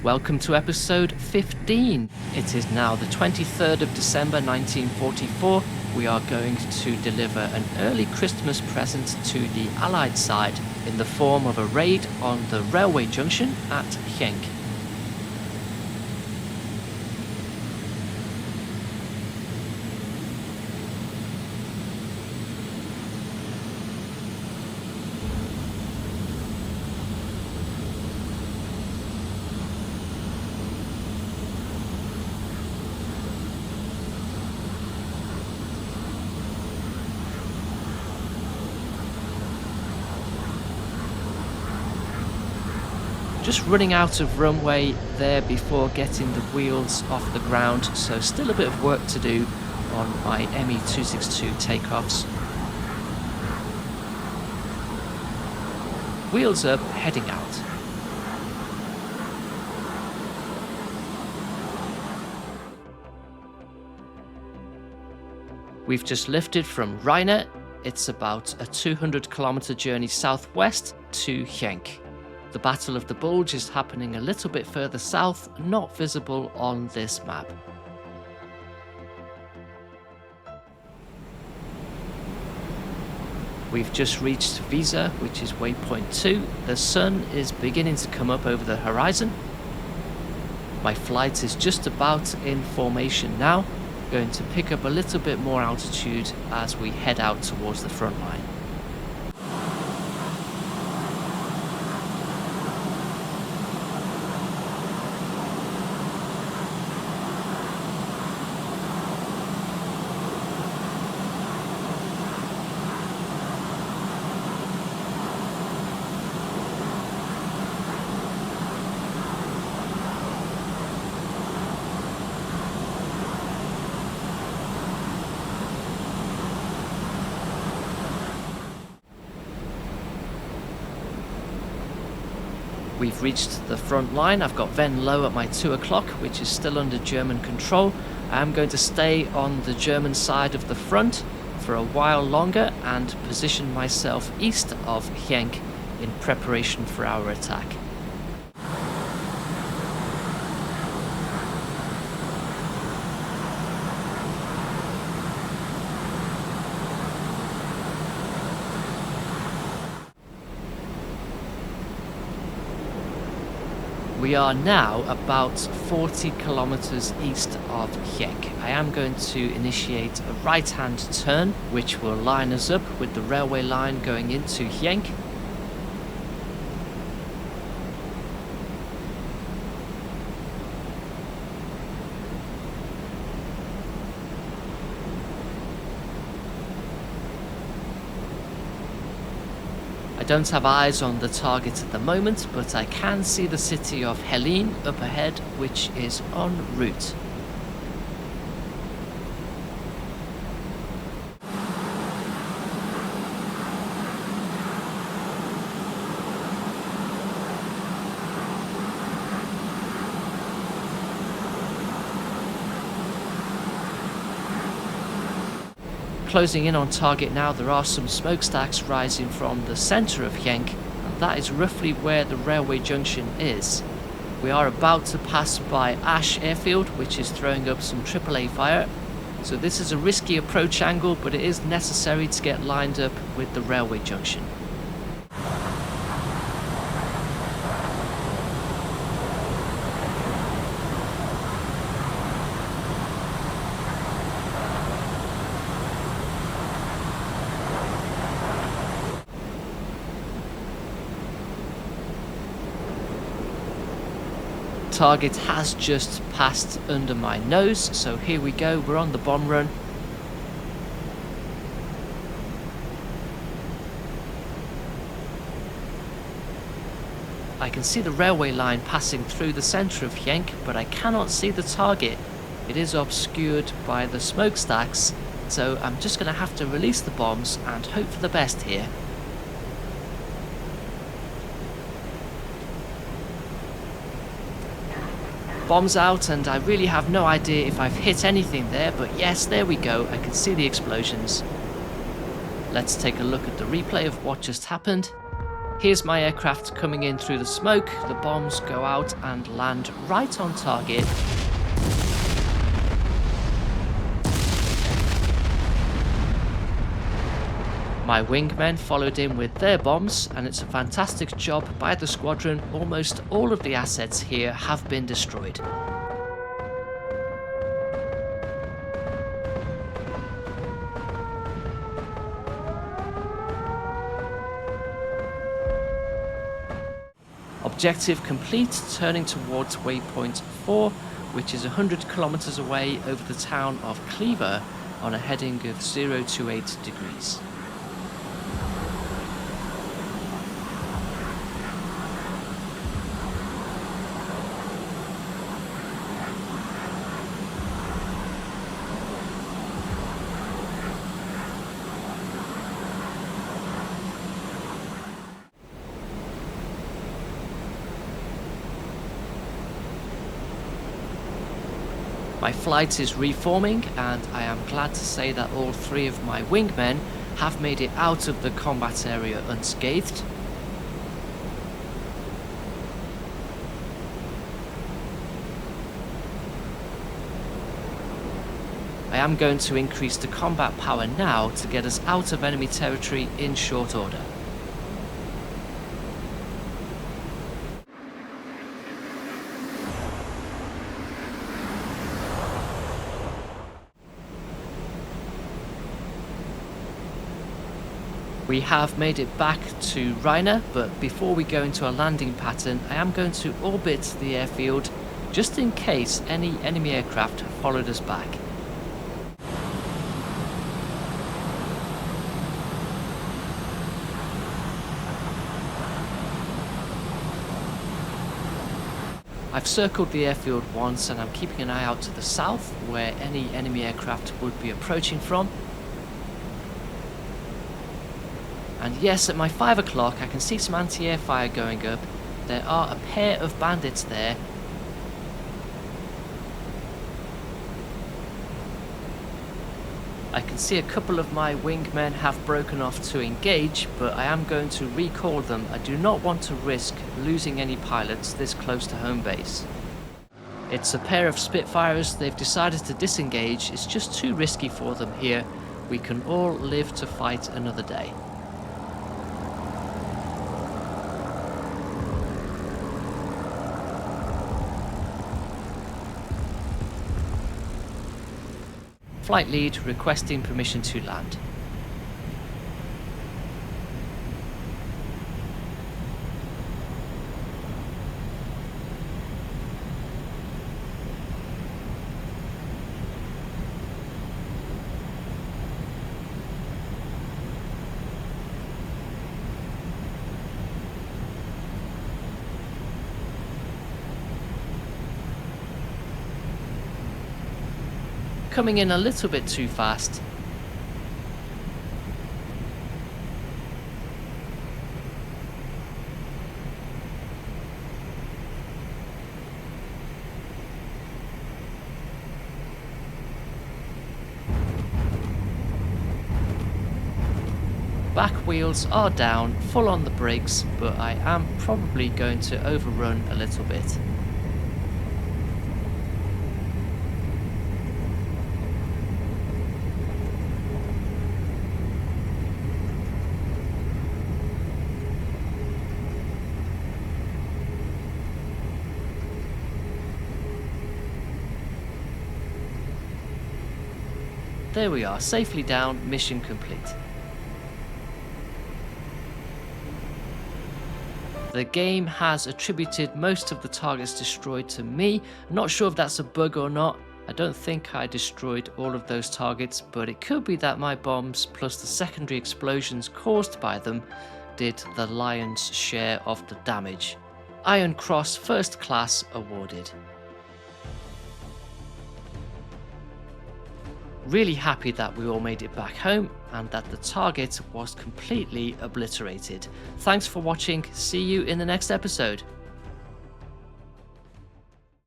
Welcome to episode 15. It is now the 23rd of December 1944. We are going to deliver an early Christmas present to the Allied side in the form of a raid on the Railway Junction at Genk. Just running out of runway there before getting the wheels off the ground, so still a bit of work to do on my ME-262 takeoffs. Wheels up, heading out. We've just lifted from Rheine. It's about a 200-kilometer journey southwest to Genk. The Battle of the Bulge is happening a little bit further south, not visible on this map. We've just reached Visa, which is waypoint 2. The sun is beginning to come up over the horizon. My flight is just about in formation now, going to pick up a little bit more altitude as we head out towards the front line. We've reached the front line. I've got Ven low at my 2 o'clock, which is still under German control. I'm going to stay on the German side of the front for a while longer and position myself east of Genk in preparation for our attack. We are now about 40 kilometers east of Genk. I am going to initiate a right-hand turn, which will line us up with the railway line going into Genk. I don't have eyes on the target at the moment, but I can see the city of Rheine up ahead, which is en route. Closing in on target now. There are some smokestacks rising from the centre of Genk, and that is roughly where the railway junction is. We are about to pass by Ash airfield, which is throwing up some AAA fire, so this is a risky approach angle, but it is necessary to get lined up with the railway junction. Target has just passed under my nose, so here we go, we're on the bomb run. I can see the railway line passing through the centre of Genk, but I cannot see the target. It is obscured by the smokestacks, so I'm just going to have to release the bombs and hope for the best here. Bombs out, and I really have no idea if I've hit anything there, but yes, there we go, I can see the explosions. Let's take a look at the replay of what just happened. Here's my aircraft coming in through the smoke, the bombs go out and land right on target. My wingmen followed in with their bombs, and it's a fantastic job by the squadron. Almost all of the assets here have been destroyed. Objective complete, turning towards waypoint 4, which is 100 kilometers away over the town of Cleaver on a heading of 028 degrees. My flight is reforming, and I am glad to say that all 3 of my wingmen have made it out of the combat area unscathed. I am going to increase the combat power now to get us out of enemy territory in short order. We have made it back to Rheine, but before we go into a landing pattern, I am going to orbit the airfield just in case any enemy aircraft followed us back. I've circled the airfield once, and I'm keeping an eye out to the south where any enemy aircraft would be approaching from. And yes, at my 5 o'clock I can see some anti-air fire going up. There are a pair of bandits there. I can see a couple of my wingmen have broken off to engage, but I am going to recall them. I do not want to risk losing any pilots this close to home base. It's a pair of Spitfires. They've decided to disengage. It's just too risky for them here. We can all live to fight another day. Flight lead requesting permission to land. Coming in a little bit too fast. Back wheels are down, full on the brakes, but I am probably going to overrun a little bit. There we are, safely down, mission complete. The game has attributed most of the targets destroyed to me. I'm not sure if that's a bug or not. I don't think I destroyed all of those targets, but it could be that my bombs plus the secondary explosions caused by them did the lion's share of the damage. Iron Cross First Class awarded. Really happy that we all made it back home and that the target was completely obliterated. Thanks for watching, see you in the next episode.